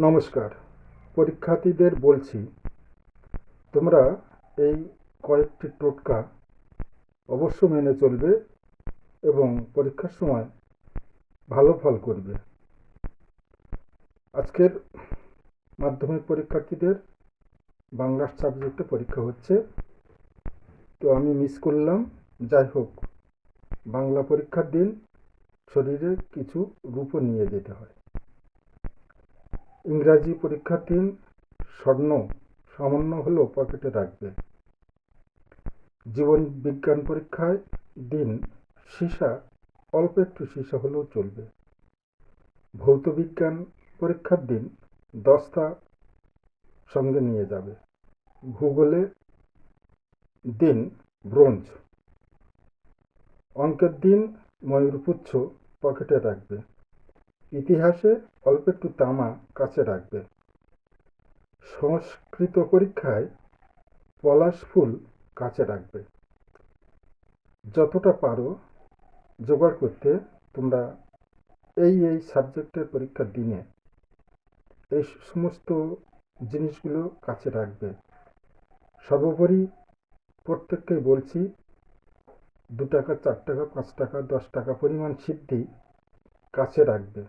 নমস্কার। পরীক্ষার্থীদের বলছি, তোমরা এই কয়েকটি টোটকা অবশ্য মেনে চলবে এবং পরীক্ষার সময় ভালো ফল করবে। আজকের মাধ্যমিক পরীক্ষার্থীদের বাংলা সাবজেক্টে পরীক্ষা হচ্ছে, তো আমি মিস করলাম। যাই হোক, বাংলা পরীক্ষার দিন শরীরে কিছু রূপও নিয়ে যেতে হয়। ইংরাজি পরীক্ষার দিন স্বর্ণ সামান্য হলেও পকেটে রাখবে। জীবন বিজ্ঞান পরীক্ষায় দিন সীসা, অল্প একটু সীসা হলেও চলবে। ভৌত বিজ্ঞান পরীক্ষার দিন দস্তা সঙ্গে নিয়ে যাবে। ভূগোলে দিন ব্রোঞ্জ। অঙ্কের দিন ময়ূরপুচ্ছ পকেটে রাখবে। ইতিহাসে অল্প একটু তামা কাছে রাখবে। সংস্কৃত পরীক্ষায় পলাশ ফুল কাছে রাখবে। যতটা পারো জোগাড় করতে তোমরা এই সাবজেক্টের পরীক্ষার দিনে এই সমস্ত জিনিসগুলো কাছে রাখবে। সর্বোপরি প্রত্যেককেই বলছি, 2 টাকা, 4 টাকা, 5 টাকা, 10 টাকা পরিমাণ সিদ্ধি কাছে রাখবে।